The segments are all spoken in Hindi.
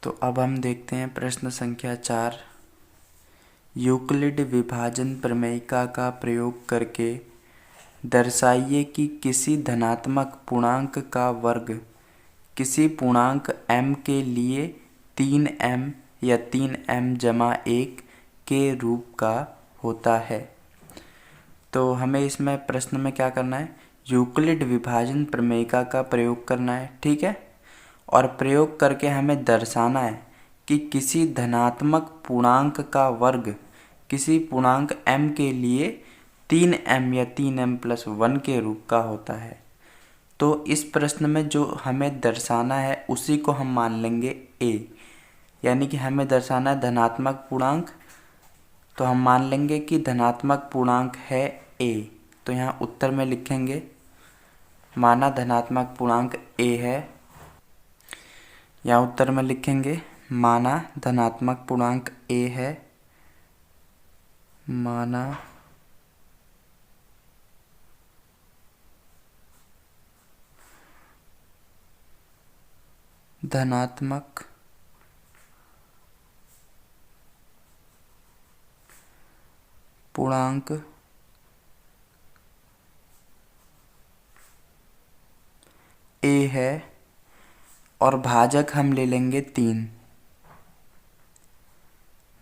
तो अब हम देखते हैं प्रश्न संख्या 4। यूक्लिड विभाजन प्रमेयिका का प्रयोग करके दर्शाइए कि किसी धनात्मक पूर्णांक का वर्ग किसी पूर्णांक m के लिए 3m या 3m जमा 1 के रूप का होता है। तो हमें इसमें प्रश्न में क्या करना है, यूक्लिड विभाजन प्रमेयिका का प्रयोग करना है, ठीक है। और प्रयोग करके हमें दर्शाना है कि किसी धनात्मक पूर्णांक का वर्ग किसी पूर्णांक m के लिए 3m या 3m+1 के रूप का होता है। तो इस प्रश्न में जो हमें दर्शाना है उसी को हम मान लेंगे a, यानी कि हमें दर्शाना है धनात्मक पूर्णांक, तो हम मान लेंगे कि धनात्मक पूर्णांक है a। तो यहाँ उत्तर में लिखेंगे माना धनात्मक पूर्णांक a है। यहाँ उत्तर में लिखेंगे माना धनात्मक पूर्णांक a है, माना धनात्मक पूर्णांक a है और भाजक हम ले लेंगे 3।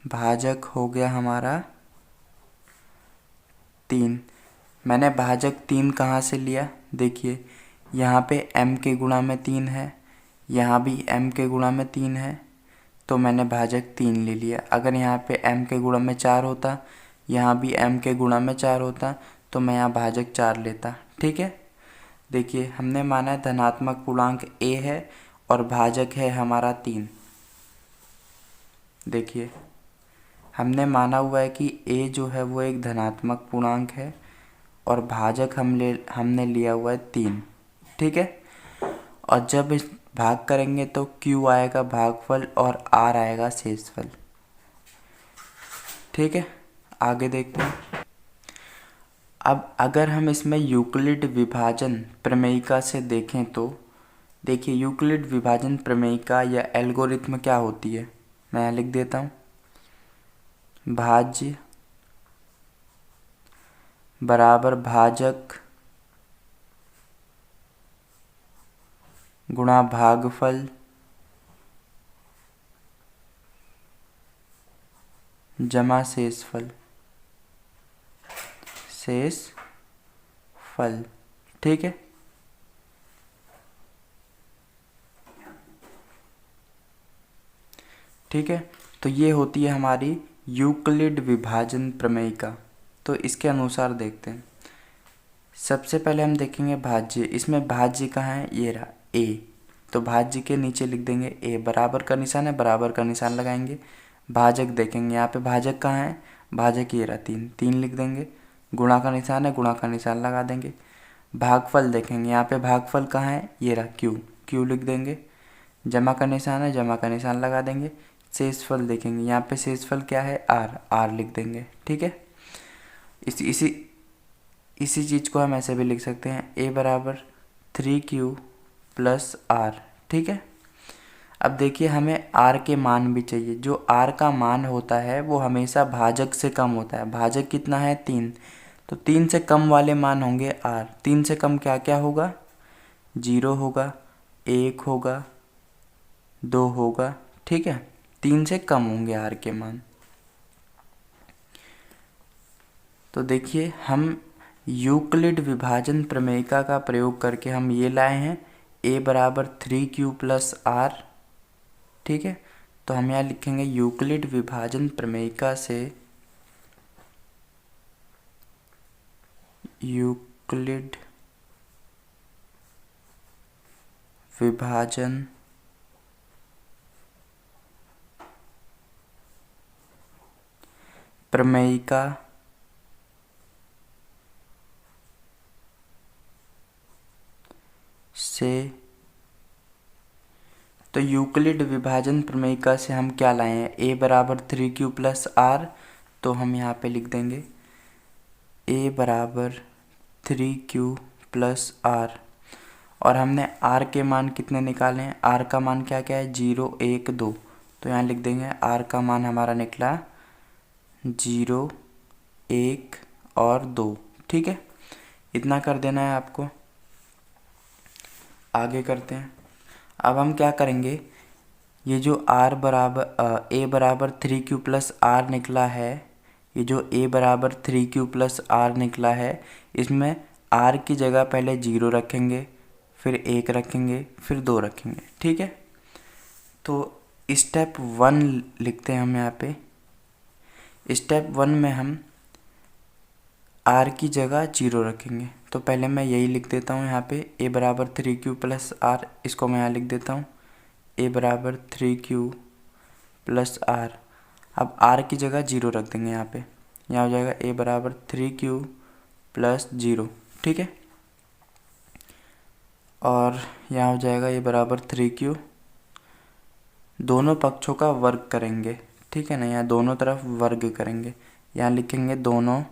भाजक हो गया हमारा 3। मैंने भाजक 3 कहाँ से लिया, देखिए यहाँ पे m के गुणा में 3 है, यहाँ भी m के गुणा में 3 है, तो मैंने भाजक 3 ले लिया। अगर यहाँ पे m के गुणा में 4 होता, यहाँ भी m के गुणा में 4 होता, तो मैं यहाँ भाजक 4 लेता, ठीक है। देखिए हमने माना है धनात्मक पूर्णांक a है और भाजक है हमारा 3। देखिए हमने माना हुआ है कि a जो है वो एक धनात्मक पूर्णांक है और भाजक हमने लिया हुआ है 3, ठीक है। और जब इस भाग करेंगे तो q आएगा भागफल और r आएगा शेषफल, ठीक है। आगे देखते हैं। अब अगर हम इसमें यूक्लिड विभाजन प्रमेयिका से देखें तो देखिए यूक्लिड विभाजन प्रमेयिका या एल्गोरिथ्म क्या होती है, मैं यहाँ लिख देता हूँ। भाज्य बराबर भाजक गुणा भागफल जमा शेषफल, ठीक है। ठीक है, तो ये होती है हमारी यूक्लिड विभाजन प्रमेयिका। तो इसके अनुसार देखते हैं। सबसे पहले हम देखेंगे भाज्य। इसमें भाज्य कहाँ है, ये रहा a, तो भाज्य के नीचे लिख देंगे a, बराबर का निशान है, बराबर का निशान लगाएंगे। भाजक देखेंगे, यहाँ पे भाजक कहाँ है, भाजक ये रहा 3, 3 लिख देंगे। गुणा का निशान है, गुणा का निशान लगा देंगे। भागफल देखेंगे, यहाँ पे भागफल कहाँ है, ये रहा q, q लिख देंगे। जमा का निशान है, जमा का निशान लगा देंगे। शेषफल देखेंगे, यहाँ पे शेषफल क्या है, r, r लिख देंगे, ठीक है। इसी चीज़ को हम ऐसे भी लिख सकते हैं, a बराबर 3q + r, ठीक है। अब देखिए हमें r के मान भी चाहिए। जो r का मान होता है वो हमेशा भाजक से कम होता है। भाजक कितना है, 3, तो 3 से कम वाले मान होंगे r। 3 से कम क्या क्या होगा, 0 होगा, 1 होगा, 2 होगा, ठीक है। 3 से कम होंगे r के मान। तो देखिए हम यूक्लिड विभाजन प्रमेयिका का प्रयोग करके हम ये लाए हैं a बराबर 3q + r, ठीक है। तो हम यहाँ लिखेंगे यूक्लिड विभाजन प्रमेयिका से यूक्लिड विभाजन प्रमेयिका से, तो यूक्लिड विभाजन प्रमेयिका से हम क्या लाए हैं, a बराबर 3q + r, तो हम यहाँ पे लिख देंगे a बराबर 3q + r। और हमने r के मान कितने निकाले हैं, r का मान क्या क्या है, 0, 1, 2, तो यहाँ लिख देंगे r का मान हमारा निकला 0, 1 और 2। ठीक है, इतना कर देना है आपको। आगे करते हैं। अब हम क्या करेंगे, ये जो a बराबर 3q प्लस r निकला है, ये जो a बराबर 3q प्लस r निकला है, इसमें r की जगह पहले 0 रखेंगे, फिर 1 रखेंगे, फिर 2 रखेंगे। ठीक है, तो स्टेप 1 लिखते हैं हम यहाँ पे। स्टेप 1 में हम r की जगह 0 रखेंगे। तो पहले मैं यही लिख देता हूँ यहाँ पे, a बराबर 3q प्लस r, इसको मैं यहाँ लिख देता हूँ a बराबर 3q प्लस r। अब r की जगह 0 रख देंगे यहाँ पे, यहाँ हो जाएगा a बराबर 3q प्लस 0। ठीक है, और यहाँ हो जाएगा a बराबर 3q, दोनों पक्षों का वर्ग करेंगे। ठीक है ना, यहाँ दोनों तरफ वर्ग करेंगे, यहाँ लिखेंगे दोनों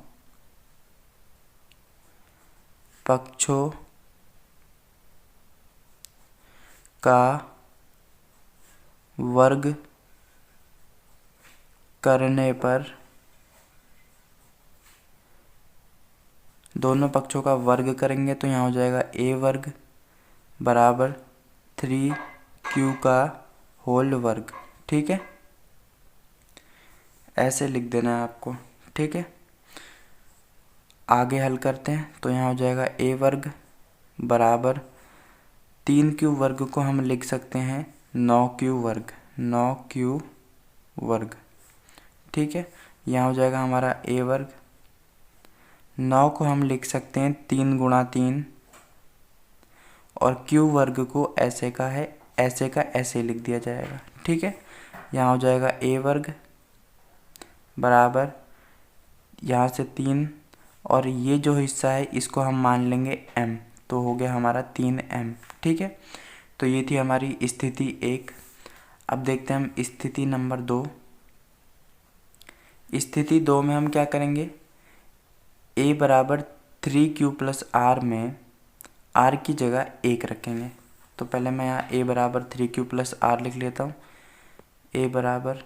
पक्षों का वर्ग करने पर, दोनों पक्षों का वर्ग करेंगे तो यहाँ हो जाएगा a वर्ग बराबर 3q का होल वर्ग। ठीक है, ऐसे लिख देना है आपको। ठीक है, आगे हल करते हैं। तो यहाँ हो जाएगा a वर्ग बराबर 3q वर्ग को हम लिख सकते हैं 9q वर्ग, 9q वर्ग। ठीक है, यहाँ हो जाएगा हमारा a वर्ग, 9 को हम लिख सकते हैं 3 गुणा 3, और q वर्ग को ऐसे का है ऐसे का ऐसे लिख दिया जाएगा। ठीक है, यहाँ हो जाएगा a वर्ग बराबर यहाँ से 3, और ये जो हिस्सा है इसको हम मान लेंगे m, तो हो गया हमारा 3m। ठीक है, तो ये थी हमारी स्थिति 1। अब देखते हैं हम स्थिति नंबर 2। स्थिति 2 में हम क्या करेंगे, a बराबर 3q प्लस r में r की जगह 1 रखेंगे। तो पहले मैं यहाँ a बराबर 3q प्लस r लिख लेता हूँ, a बराबर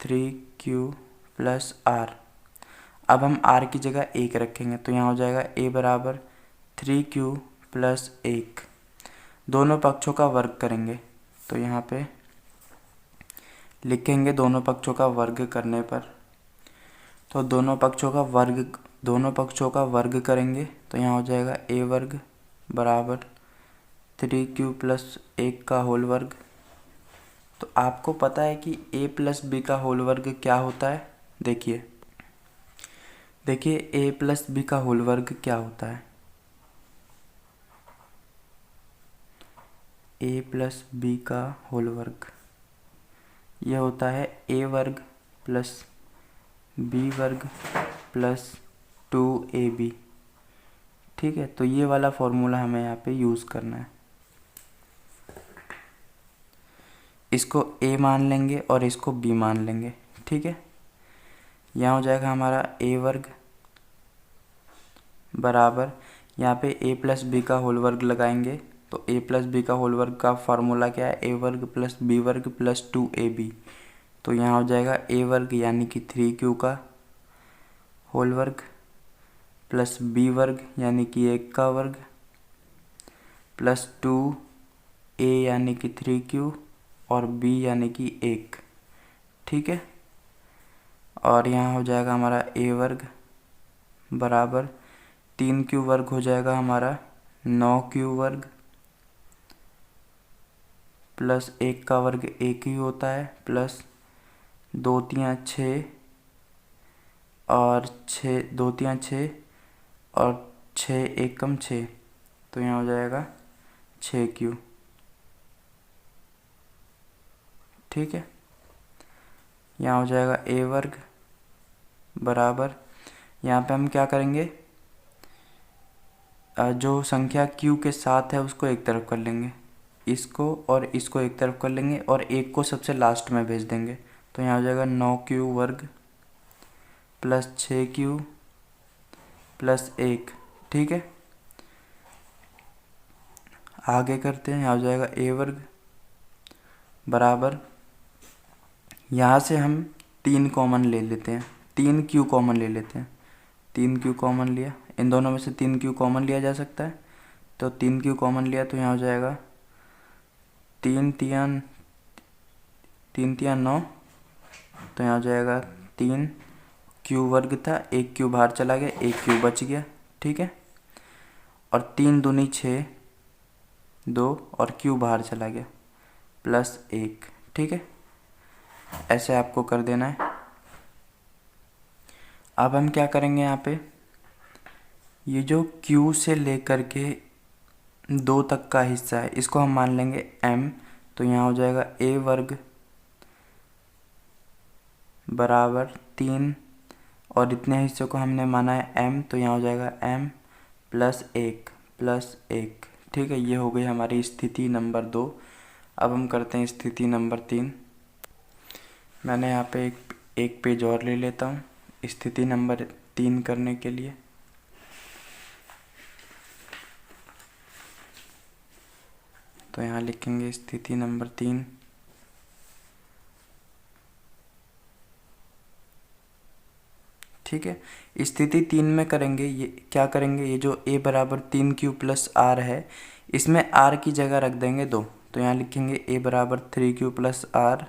3q प्लस r। अब हम r की जगह 1 रखेंगे, तो यहाँ हो जाएगा a बराबर 3q प्लस 1, दोनों पक्षों का वर्ग करेंगे। तो यहाँ पे लिखेंगे दोनों पक्षों का वर्ग करने पर, तो दोनों पक्षों का वर्ग करेंगे तो यहाँ हो जाएगा a वर्ग बराबर 3q प्लस 1 का होल वर्ग। तो आपको पता है कि a प्लस b का होल वर्ग क्या होता है। देखिए a प्लस b का होल वर्ग क्या होता है। a प्लस b का होल वर्ग यह होता है a वर्ग प्लस b वर्ग प्लस 2ab। ठीक है, तो ये वाला फॉर्मूला हमें यहाँ पे यूज़ करना है। इसको a मान लेंगे और इसको b मान लेंगे। ठीक है, यहाँ हो जाएगा हमारा a वर्ग बराबर, यहाँ पे a प्लस बी का होल वर्ग लगाएंगे, तो a प्लस बी का होल वर्ग का फार्मूला क्या है, a वर्ग प्लस b वर्ग प्लस 2ab। तो यहाँ हो जाएगा a वर्ग यानी कि 3q का होल वर्ग प्लस b वर्ग यानी कि 1 का वर्ग प्लस 2a यानी कि 3q और b यानी कि 1। ठीक है, और यहाँ हो जाएगा हमारा a वर्ग बराबर 3q वर्ग हो जाएगा हमारा 9q वर्ग प्लस 1 का वर्ग 1 ही होता है, प्लस 2 3 6 और 6 2 3 6 और 6 1 कम 6, तो यहाँ हो जाएगा 6q। ठीक है, यहाँ हो जाएगा a वर्ग बराबर, यहाँ पे हम क्या करेंगे, जो संख्या q के साथ है उसको एक तरफ कर लेंगे, इसको और इसको एक तरफ कर लेंगे और एक को सबसे लास्ट में भेज देंगे। तो यहाँ हो जाएगा 9q वर्ग प्लस 6q प्लस 1। ठीक है, आगे करते हैं। यहाँ हो जाएगा a वर्ग बराबर यहाँ से हम 3 कॉमन ले लेते हैं, 3 क्यू कॉमन ले लेते हैं। 3 क्यू कॉमन लिया, इन दोनों में से 3 क्यू कॉमन लिया जा सकता है, तो 3 क्यू कॉमन लिया तो यहाँ हो जाएगा 3 तियां 9, तो यहाँ हो जाएगा 3 क्यू वर्ग था, 1 क्यू बाहर चला गया, 1 क्यू बच गया, ठीक है। और 3 दूनी 6, 2 और क्यू बाहर चला गया प्लस 1, ठीक है। ऐसे आपको कर देना है। अब हम क्या करेंगे, यहाँ पे ये जो Q से लेकर के 2 तक का हिस्सा है इसको हम मान लेंगे M, तो यहाँ हो जाएगा a वर्ग बराबर 3 और इतने हिस्से को हमने माना है M, तो यहाँ हो जाएगा M प्लस 1, ठीक है। ये हो गई हमारी स्थिति नंबर 2। अब हम करते हैं स्थिति नंबर 3। मैंने यहाँ पे एक पेज और ले लेता हूँ स्थिति नंबर 3 करने के लिए। तो यहाँ लिखेंगे स्थिति नंबर 3। ठीक है, स्थिति 3 में करेंगे, ये क्या करेंगे, ये जो a बराबर 3q प्लस r है इसमें r की जगह रख देंगे 2, तो यहाँ लिखेंगे a बराबर 3q प्लस r,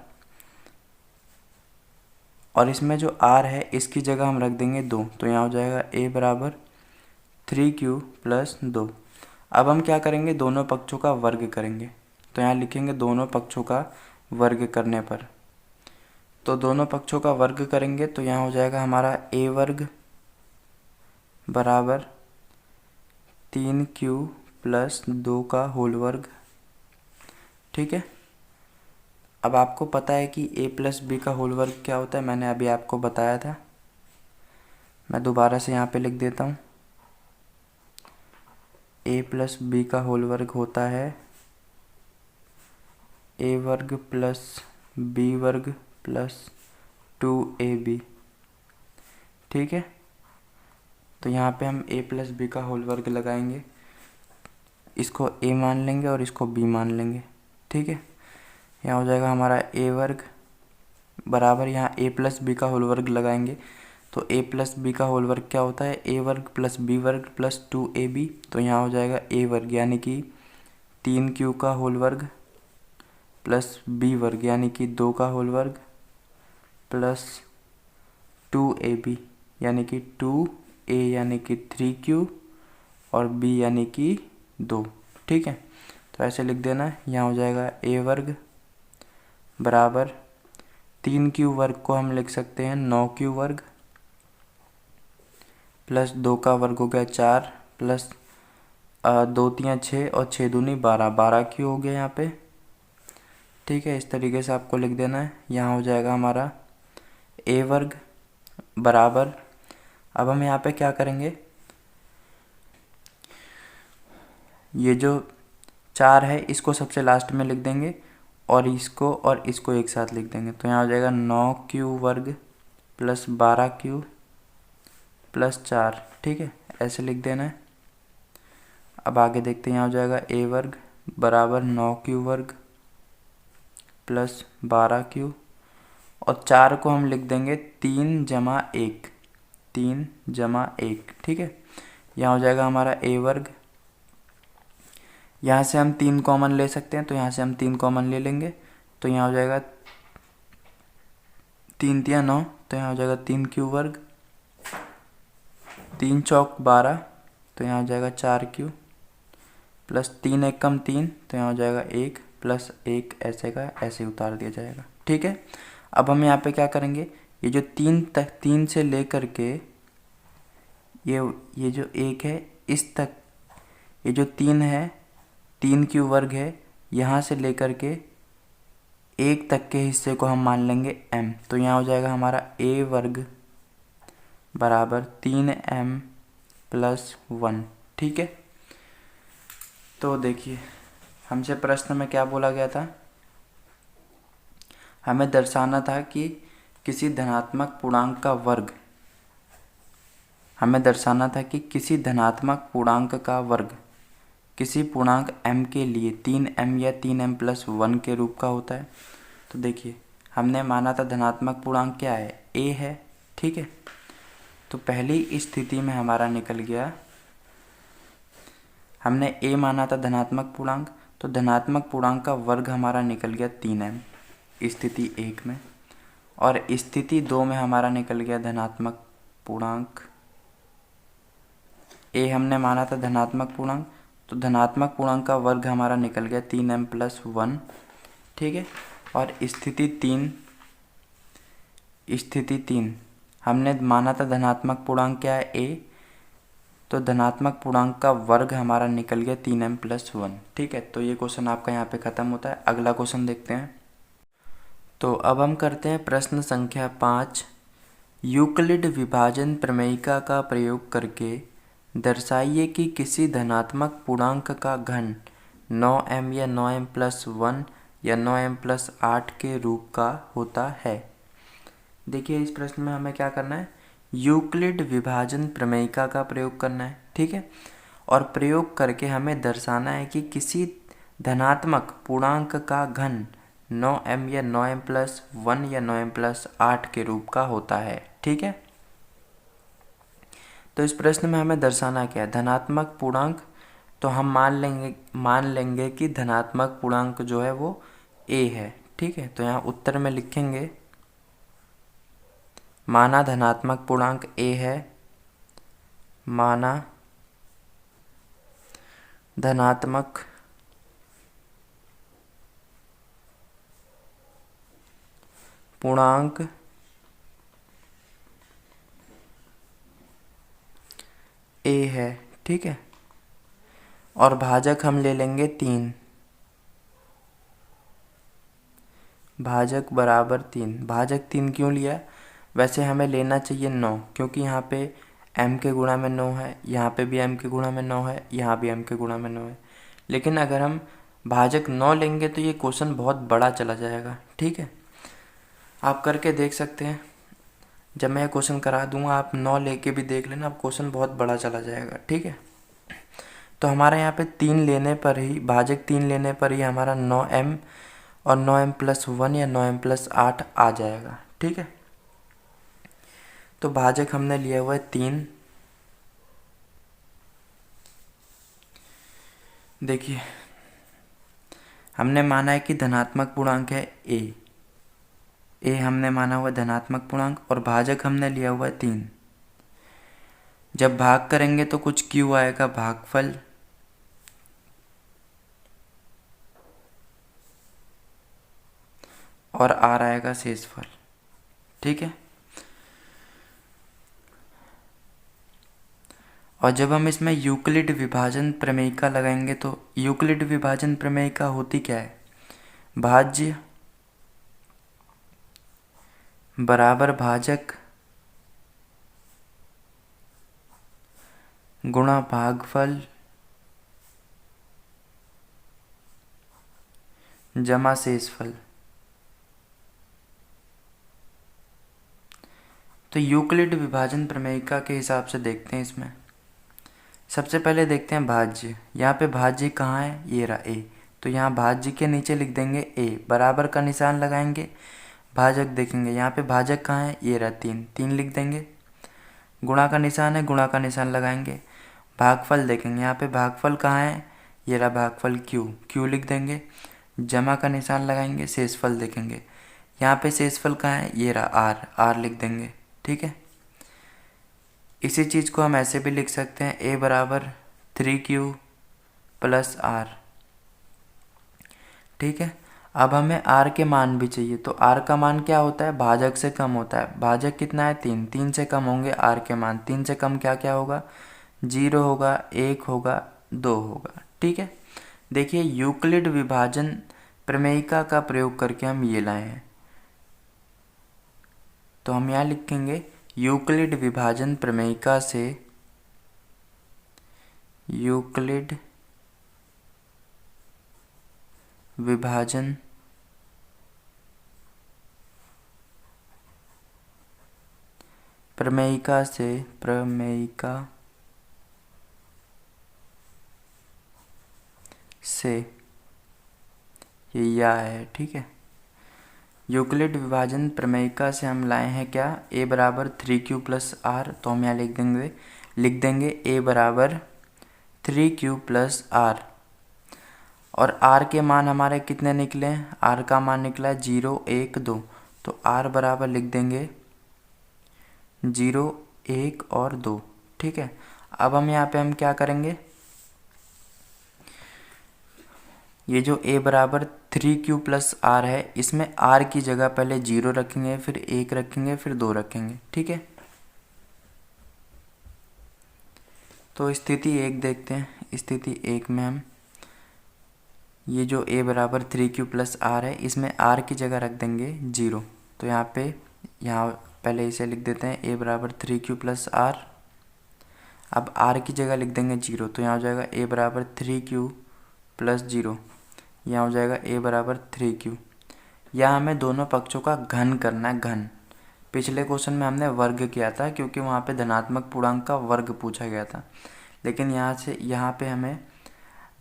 और इसमें जो r है इसकी जगह हम रख देंगे 2, तो यहाँ हो जाएगा a बराबर 3q प्लस 2। अब हम क्या करेंगे, दोनों पक्षों का वर्ग करेंगे, तो यहाँ लिखेंगे दोनों पक्षों का वर्ग करने पर, तो दोनों पक्षों का वर्ग करेंगे तो यहाँ हो जाएगा हमारा a वर्ग बराबर 3q प्लस 2 का होल वर्ग, ठीक है। अब आपको पता है कि a प्लस बी का होल वर्ग क्या होता है, मैंने अभी आपको बताया था। मैं दोबारा से यहाँ पे लिख देता हूँ, a प्लस बी का होल वर्ग होता है a वर्ग प्लस बी वर्ग प्लस 2ab, ठीक है। तो यहाँ पे हम a प्लस बी का होल वर्ग लगाएंगे, इसको a मान लेंगे और इसको b मान लेंगे, ठीक है। यहाँ हो जाएगा हमारा a वर्ग बराबर, यहाँ a प्लस बी का होल वर्ग लगाएंगे, तो a प्लस बी का होल वर्ग क्या होता है, a वर्ग प्लस बी वर्ग प्लस 2ab, तो यहाँ हो जाएगा a वर्ग यानी कि 3q का होल वर्ग प्लस b वर्ग यानी कि 2 का होल वर्ग प्लस 2ab यानी कि 2a यानी कि 3q और b यानी कि 2, ठीक है। तो ऐसे लिख देना है, यहाँ हो जाएगा a वर्ग बराबर 3q वर्ग को हम लिख सकते हैं 9q वर्ग प्लस 2 का वर्ग हो गया 4 प्लस 2 तियां 6 और 6 दूनी 12q हो गया यहाँ पे, ठीक है। इस तरीके से आपको लिख देना है। यहाँ हो जाएगा हमारा a वर्ग बराबर, अब हम यहाँ पे क्या करेंगे, ये जो 4 है इसको सबसे लास्ट में लिख देंगे और इसको एक साथ लिख देंगे, तो यहाँ हो जाएगा 9q वर्ग प्लस 12q प्लस 4, ठीक है। ऐसे लिख देना है। अब आगे देखते हैं, यहाँ हो जाएगा a वर्ग बराबर 9q वर्ग प्लस 12q और 4 को हम लिख देंगे 3 जमा 1, ठीक है। यहाँ हो जाएगा हमारा a वर्ग, यहाँ से हम 3 कॉमन ले सकते हैं, तो यहाँ से हम 3 कॉमन ले लेंगे, तो यहाँ हो जाएगा 3 तियां 9, तो यहाँ हो जाएगा 3q वर्ग, 3 चौक 12, तो यहाँ हो जाएगा 4q प्लस 3 एक कम 3, तो यहाँ हो जाएगा 1 प्लस 1, ऐसे का ऐसे उतार दिया जाएगा, ठीक है। अब हम यहाँ पे क्या करेंगे, ये जो 3 से लेकर के ये जो 1 है इस तक, ये जो 3 है 3q वर्ग है, यहाँ से लेकर के 1 तक के हिस्से को हम मान लेंगे m, तो यहाँ हो जाएगा हमारा a वर्ग बराबर 3m प्लस 1, ठीक है। तो देखिए हमसे प्रश्न में क्या बोला गया था, हमें दर्शाना था कि किसी धनात्मक पूर्णांक का वर्ग, हमें दर्शाना था कि किसी धनात्मक पूर्णांक का वर्ग किसी पूर्णांक m के लिए 3m या 3m प्लस 1 के रूप का होता है। तो देखिए हमने माना था धनात्मक पूर्णांक क्या है, a है, ठीक है। तो पहली स्थिति में हमारा निकल गया, हमने a माना था धनात्मक पूर्णांक, तो धनात्मक पूर्णांक का वर्ग हमारा निकल गया 3m स्थिति 1 में, और स्थिति 2 में हमारा निकल गया धनात्मक पूर्णांक a हमने माना था धनात्मक पूर्णांक, तो धनात्मक पूर्णांक का वर्ग हमारा निकल गया 3m+1, ठीक है। और स्थिति तीन हमने माना था धनात्मक पूर्णांक क्या है, a, तो धनात्मक पूर्णांक का वर्ग हमारा निकल गया 3m+1, ठीक है। तो ये क्वेश्चन आपका यहाँ पे ख़त्म होता है। अगला क्वेश्चन देखते हैं। तो अब हम करते हैं प्रश्न संख्या 5। यूक्लिड विभाजन प्रमेयिका का प्रयोग करके दर्शाइए कि किसी धनात्मक पूर्णांक का घन 9m या 9m+1 या 9m+8 के रूप का होता है। देखिए इस प्रश्न में हमें क्या करना है, यूक्लिड विभाजन प्रमेयिका का प्रयोग करना है, ठीक है। और प्रयोग करके हमें दर्शाना है कि किसी धनात्मक पूर्णांक का घन 9m या 9m+1 या 9m+8 के रूप का होता है, ठीक है। तो इस प्रश्न में हमें दर्शाना क्या है, धनात्मक पूर्णांक, तो हम मान लेंगे कि धनात्मक पूर्णांक जो है वो a है, ठीक है। तो यहाँ उत्तर में लिखेंगे माना धनात्मक पूर्णांक a है, माना धनात्मक पूर्णांक a है, ठीक है। और भाजक हम ले लेंगे 3, भाजक बराबर 3। भाजक 3 क्यों लिया, वैसे हमें लेना चाहिए 9, क्योंकि यहाँ पे m के गुणा में 9 है, यहाँ पे भी m के गुणा में 9 है, यहाँ भी m के गुणा में 9 है। लेकिन अगर हम भाजक 9 लेंगे तो ये क्वेश्चन बहुत बड़ा चला जाएगा, ठीक है। आप करके देख सकते हैं, जब मैं क्वेश्चन करा दूंगा आप 9 लेके भी देख लेना, अब क्वेश्चन बहुत बड़ा चला जाएगा, ठीक है। तो हमारे यहाँ पे 3 लेने पर ही, भाजक 3 लेने पर ही हमारा 9m और 9m+1 या 9m+8 आ जाएगा, ठीक है। तो भाजक हमने लिया हुआ है 3। देखिए हमने माना है कि धनात्मक पूर्णांक है a हमने माना हुआ धनात्मक पूर्णांक, और भाजक हमने लिया हुआ है 3। जब भाग करेंगे तो कुछ q आएगा भागफल, और r आएगा शेषफल, ठीक है। और जब हम इसमें यूक्लिड विभाजन प्रमेयिका लगाएंगे तो यूक्लिड विभाजन प्रमेयिका होती क्या है, भाज्य बराबर भाजक गुणा भागफल जमा शेषफल। तो यूक्लिड विभाजन प्रमेयिका के हिसाब से देखते हैं। इसमें सबसे पहले देखते हैं भाज्य। यहाँ पे भाज्य कहाँ है, ये रहा a, तो यहाँ भाज्य के नीचे लिख देंगे a, बराबर का निशान लगाएंगे, भाजक देखेंगे, यहाँ पे भाजक कहाँ है, ये रहा 3 लिख देंगे, गुणा का निशान है, गुणा का निशान लगाएंगे, भागफल देखेंगे, यहाँ पे भागफल कहाँ है, ये रहा भागफल q लिख देंगे, जमा का निशान लगाएंगे, शेषफल देखेंगे, यहाँ पे शेषफल कहाँ है, ये रहा r लिख देंगे, ठीक है। इसी चीज़ को हम ऐसे भी लिख सकते हैं, a बराबर 3q + r, ठीक है। अब हमें r के मान भी चाहिए, तो r का मान क्या होता है, भाजक से कम होता है। भाजक कितना है, 3 से कम होंगे r के मान, 3 से कम क्या क्या होगा, 0 होगा, 1 होगा, 2 होगा, ठीक है। देखिए यूक्लिड विभाजन प्रमेयिका का प्रयोग करके हम ये लाए हैं, तो हम यहाँ लिखेंगे यूक्लिड विभाजन प्रमेयिका से, यूक्लिड विभाजन प्रमेयिका से ये या है, ठीक है। यूक्लिड विभाजन प्रमेयिका से हम लाए हैं क्या, a बराबर 3q प्लस आर, तो हम यहाँ लिख देंगे a बराबर 3q प्लस आर। और r के मान हमारे कितने निकले हैं, r का मान निकला है 0 1 2, तो r बराबर लिख देंगे 0 1 और 2। ठीक है, अब हम यहाँ पे हम क्या करेंगे, ये जो a बराबर 3q प्लस आर है, इसमें r की जगह पहले 0 रखेंगे, फिर 1 रखेंगे, फिर 2 रखेंगे। ठीक है, तो स्थिति 1 देखते हैं। स्थिति 1 में हम ये जो a बराबर 3q प्लस आर है, इसमें r की जगह रख देंगे 0। तो यहाँ पहले इसे लिख देते हैं a बराबर 3q प्लस आर। अब r की जगह लिख देंगे 0, तो यहाँ हो जाएगा a बराबर 3q प्लस 0। यहाँ हो जाएगा a बराबर 3q। यहाँ हमें दोनों पक्षों का घन करना है, घन। पिछले क्वेश्चन में हमने वर्ग किया था क्योंकि वहाँ पे धनात्मक पूर्णांक का वर्ग पूछा गया था, लेकिन यहाँ पे हमें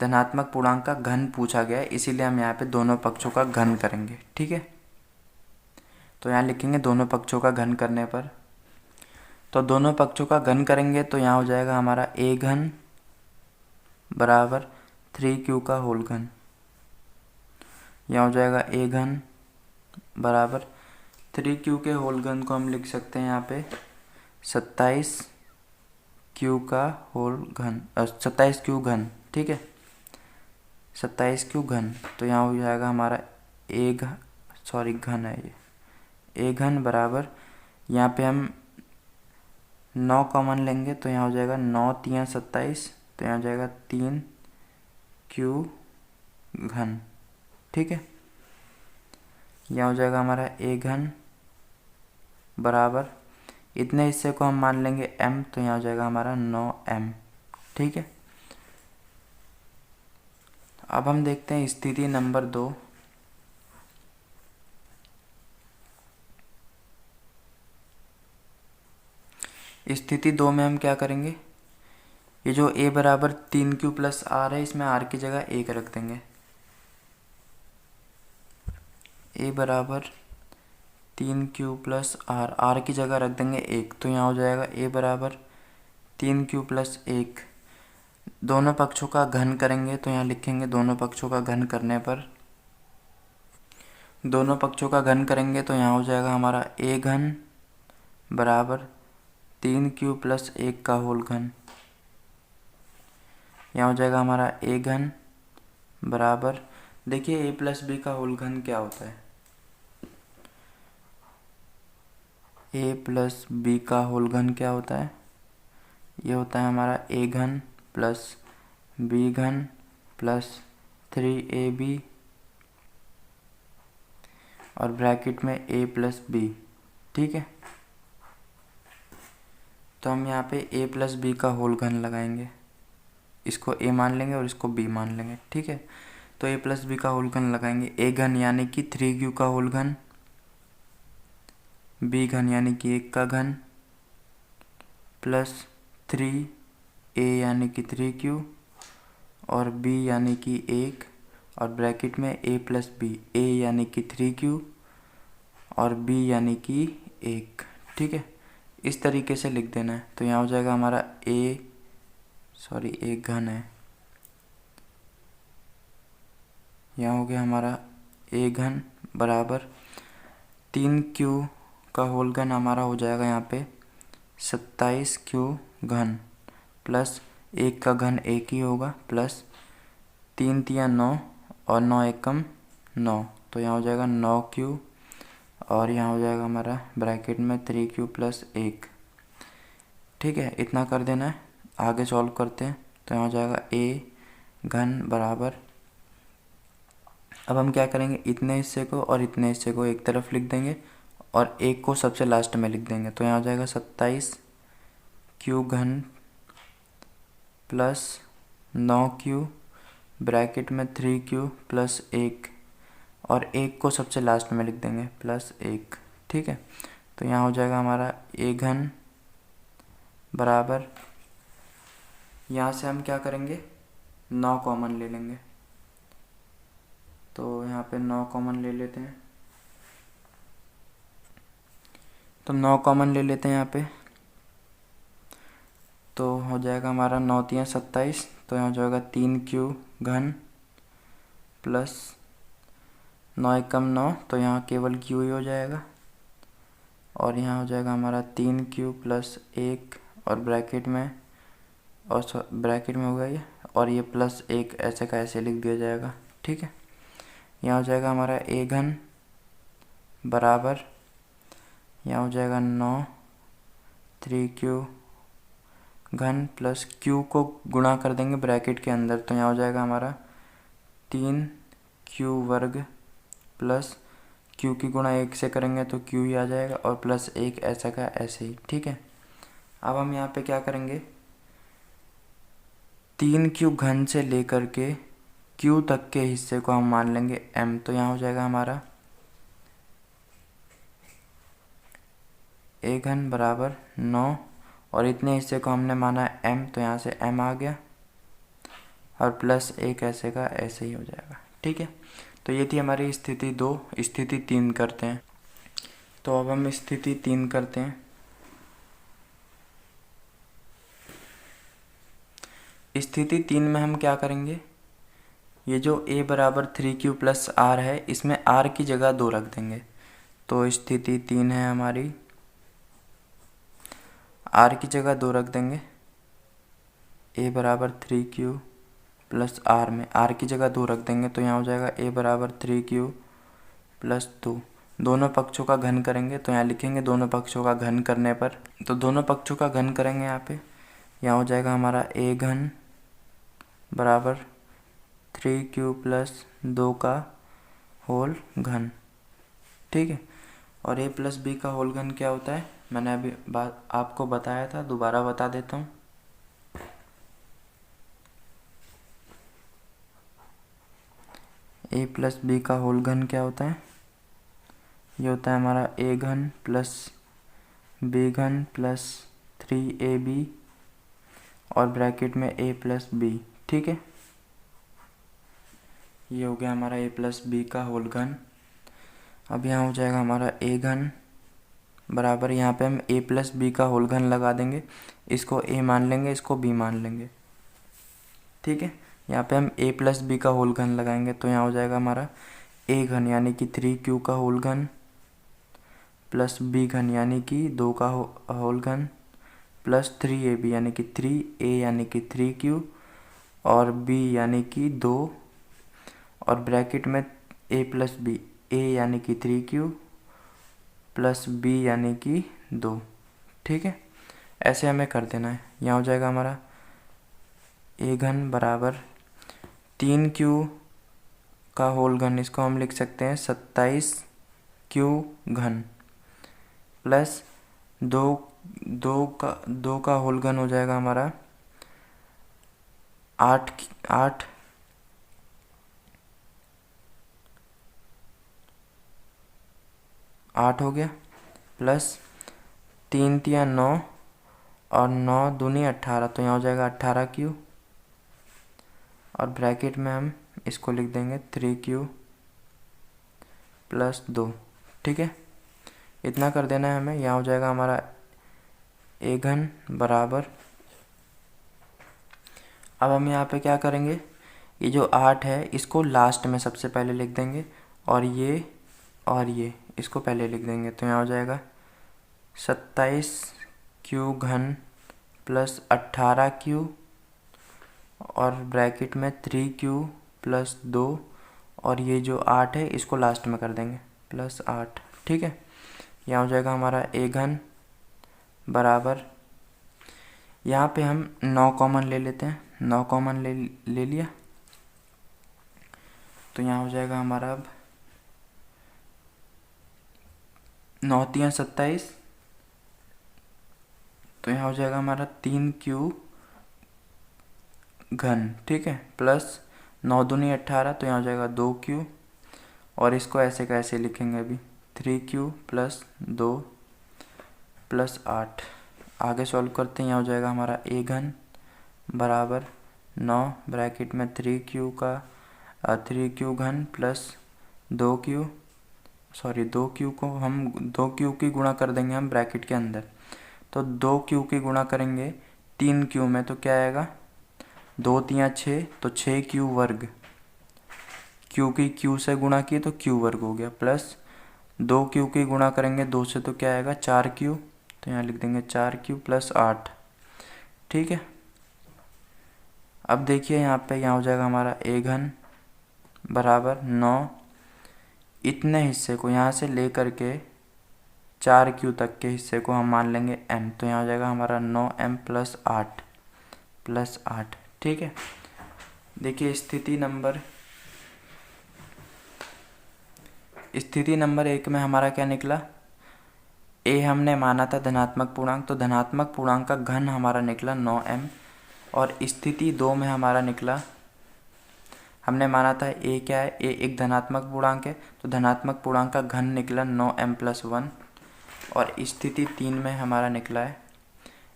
धनात्मक पूर्णांक का घन पूछा गया है, इसीलिए हम यहाँ पे दोनों पक्षों का घन करेंगे। ठीक है, तो यहाँ लिखेंगे दोनों पक्षों का घन करने पर, तो दोनों पक्षों का घन करेंगे तो यहाँ हो जाएगा हमारा a घन बराबर 3q का होल घन। यहाँ हो जाएगा a घन बराबर 3q के होल घन को हम लिख सकते हैं यहाँ पे 27q का होल घन, 27q घन। ठीक है, 27q घन, तो यहाँ हो जाएगा हमारा घन है ये, a घन बराबर, यहाँ पे हम 9 कॉमन लेंगे तो यहाँ हो जाएगा 9 3 27, तो यहाँ हो जाएगा 3q घन। ठीक है, यहाँ हो जाएगा हमारा a घन बराबर, इतने हिस्से को हम मान लेंगे m, तो यहाँ हो जाएगा हमारा 9m। ठीक है, अब हम देखते हैं स्थिति नंबर 2। स्थिति 2 में हम क्या करेंगे, ये जो a बराबर 3q प्लस आर है, इसमें r की जगह 1 रख देंगे। a बराबर 3q प्लस आर की जगह रख देंगे 1, तो यहाँ हो जाएगा a बराबर 3q प्लस 1। दोनों पक्षों का घन करेंगे तो यहाँ लिखेंगे दोनों पक्षों का घन करने पर, दोनों पक्षों का घन करेंगे तो यहाँ हो जाएगा हमारा a घन बराबर 3q प्लस 1 का होल घन। यहाँ हो जाएगा हमारा a घन बराबर, देखिए a प्लस बी का होल घन क्या होता है, a प्लस बी का होल घन क्या होता है, ये होता है हमारा a घन प्लस b घन प्लस 3ab और ब्रैकेट में a प्लस बी। ठीक है, तो हम यहाँ पे a प्लस बी का होल घन लगाएंगे, इसको a मान लेंगे और इसको b मान लेंगे। ठीक है, तो a प्लस बी का होल घन लगाएंगे, a घन यानी कि 3q का होल घन, b घन यानी कि 1 का घन प्लस 3a यानी कि 3q और b यानी कि 1 और ब्रैकेट में a प्लस बी, a यानी कि 3q और b यानी कि 1। ठीक है, इस तरीके से लिख देना है। तो यहाँ हो जाएगा हमारा a घन है, यहाँ हो गया हमारा a घन बराबर 3q का होल घन हमारा हो जाएगा यहाँ पे 27q घन प्लस 1 का घन 1 ही होगा प्लस 3 3 9 और 9 एकम 9, तो यहाँ हो जाएगा 9q और यहाँ हो जाएगा हमारा ब्रैकेट में 3q प्लस 1। ठीक है, इतना कर देना है, आगे सॉल्व करते हैं। तो यहाँ हो जाएगा a घन बराबर, अब हम क्या करेंगे, इतने हिस्से को और इतने हिस्से को एक तरफ लिख देंगे और एक को सबसे लास्ट में लिख देंगे। तो यहाँ हो जाएगा 27q घन प्लस 9q ब्रैकेट में 3q प्लस 1 और 1 को सबसे लास्ट में लिख देंगे प्लस 1। ठीक है, तो यहाँ हो जाएगा हमारा a घन बराबर, यहाँ से हम क्या करेंगे 9 कॉमन ले लेंगे, तो यहाँ पे 9 कॉमन ले लेते हैं, तो 9 कॉमन ले लेते हैं यहाँ पे, तो हो जाएगा हमारा 9 तियाँ 27, तो यहाँ हो जाएगा 3q घन प्लस 9 एकम 9, तो यहाँ केवल q ही हो जाएगा, और यहाँ हो जाएगा हमारा 3q प्लस 1 और ब्रैकेट में, और ब्रैकेट में होगा ये, और ये प्लस 1 ऐसे का ऐसे लिख दिया जाएगा। ठीक है, यहाँ हो जाएगा हमारा a घन बराबर, यहाँ हो जाएगा 9 3q घन प्लस q को गुणा कर देंगे ब्रैकेट के अंदर, तो यहाँ हो जाएगा हमारा 3q वर्ग प्लस q की गुणा 1 से करेंगे तो q ही आ जाएगा, और प्लस 1 ऐसा का ऐसे ही। ठीक है, अब हम यहाँ पे क्या करेंगे, 3q घन से लेकर के q तक के हिस्से को हम मान लेंगे m, तो यहाँ हो जाएगा हमारा a घन बराबर 9, और इतने हिस्से को हमने माना m, तो यहाँ से m आ गया, और प्लस 1 ऐसे का ऐसे ही हो जाएगा। ठीक है, तो ये थी हमारी स्थिति 2। स्थिति 3 करते हैं, तो अब हम स्थिति 3 करते हैं। स्थिति 3 में हम क्या करेंगे, ये जो a बराबर 3q प्लस r है, इसमें r की जगह 2 रख देंगे, तो स्थिति 3 है हमारी, r की जगह 2 रख देंगे, a बराबर 3q प्लस r में r की जगह 2 रख देंगे, तो यहाँ हो जाएगा a बराबर 3q प्लस 2, दोनों पक्षों का घन करेंगे, तो यहाँ लिखेंगे दोनों पक्षों का घन करने पर, तो दोनों पक्षों का घन करेंगे यहाँ पे, यहाँ हो जाएगा हमारा a घन बराबर 3q प्लस 2 का होल घन। ठीक है, और a प्लस बी का होल घन क्या होता है, मैंने अभी आपको बताया था, दोबारा बता देता हूँ। a प्लस बी का होल घन क्या होता है, ये होता है हमारा a घन प्लस b घन प्लस 3ab और ब्रैकेट में a प्लस बी। ठीक है, ये हो गया हमारा a प्लस बी का होल घन। अब यहाँ हो जाएगा हमारा a घन बराबर, यहाँ पे हम a प्लस बी का होल घन लगा देंगे, इसको a मान लेंगे, इसको b मान लेंगे। ठीक है, यहाँ पे हम a प्लस बी का होल घन लगाएंगे, तो यहाँ हो जाएगा हमारा a घन यानी कि 3q का होल घन प्लस b घन यानी कि 2 का होल घन प्लस 3ab यानी कि 3a यानी कि 3q और b यानी कि 2, और ब्रैकेट में a प्लस बी, a यानी कि 3q प्लस b यानी कि 2। ठीक है, ऐसे हमें कर देना है। यहाँ हो जाएगा हमारा a घन बराबर 3q का होल घन, इसको हम लिख सकते हैं 27q घन प्लस 2 का होल घन हो जाएगा हमारा 8 हो गया, प्लस 3 तिया 9 और 9 दूनी 18, तो यहाँ हो जाएगा 18q, और ब्रैकेट में हम इसको लिख देंगे 3q प्लस 2। ठीक है, इतना कर देना है हमें। यहाँ हो जाएगा हमारा a घन बराबर, अब हम यहाँ पे क्या करेंगे, ये जो 8 है इसको लास्ट में सबसे पहले लिख देंगे, और ये इसको पहले लिख देंगे, तो यहाँ हो जाएगा 27q घन प्लस 18q और ब्रैकेट में 3q प्लस 2, और ये जो 8 है इसको लास्ट में कर देंगे प्लस 8। ठीक है, यहाँ हो जाएगा हमारा a घन बराबर, यहाँ पे हम 9 कॉमन ले लेते हैं, 9 कॉमन ले लिया, तो यहाँ हो जाएगा हमारा अब 9 तियाँ 27, तो यहाँ हो जाएगा हमारा 3q घन। ठीक है, प्लस 9 दूनी 18, तो यहाँ हो जाएगा 2q, और इसको ऐसे का ऐसे लिखेंगे अभी 3q प्लस 2 प्लस 8। आगे सॉल्व करते हैं, यहाँ हो जाएगा हमारा a घन बराबर 9 ब्रैकेट में 3q घन प्लस 2q सॉरी 2q को हम 2q की गुणा कर देंगे हम ब्रैकेट के अंदर, तो 2q की गुणा करेंगे 3q में तो क्या आएगा 2 तियाँ 6 तो 6q वर्ग, q की q से गुणा की तो q वर्ग हो गया, प्लस 2q की गुणा करेंगे 2 से तो क्या आएगा 4q, तो यहाँ लिख देंगे 4q प्लस 8। ठीक है, अब देखिए यहाँ पे यहाँ हो जाएगा हमारा a घन बराबर 9, इतने हिस्से को यहाँ से ले करके 4q तक के हिस्से को हम मान लेंगे m, तो यहाँ हो जाएगा हमारा 9m प्लस 8। ठीक है, देखिए स्थिति नंबर 1 में हमारा क्या निकला, a हमने माना था धनात्मक पूर्णांक, तो धनात्मक पूर्णांक का घन हमारा निकला 9m, और स्थिति 2 में हमारा निकला, हमने माना था a क्या है, a एक धनात्मक पूर्णांक है, तो धनात्मक पूर्णांक का घन निकला 9m प्लस 1, और स्थिति 3 में हमारा निकला है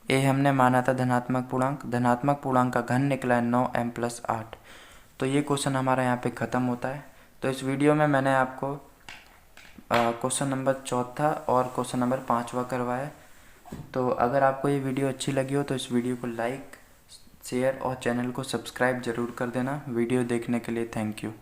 a हमने माना था धनात्मक पूर्णांक का घन निकला है 9m प्लस 8। तो ये क्वेश्चन हमारा यहाँ पे ख़त्म होता है। तो इस वीडियो में मैंने आपको क्वेश्चन नंबर 4 और क्वेश्चन नंबर 5 करवाया। तो अगर आपको ये वीडियो अच्छी लगी हो तो इस वीडियो को लाइक, शेयर और चैनल को सब्सक्राइब ज़रूर कर देना। वीडियो देखने के लिए थैंक यू।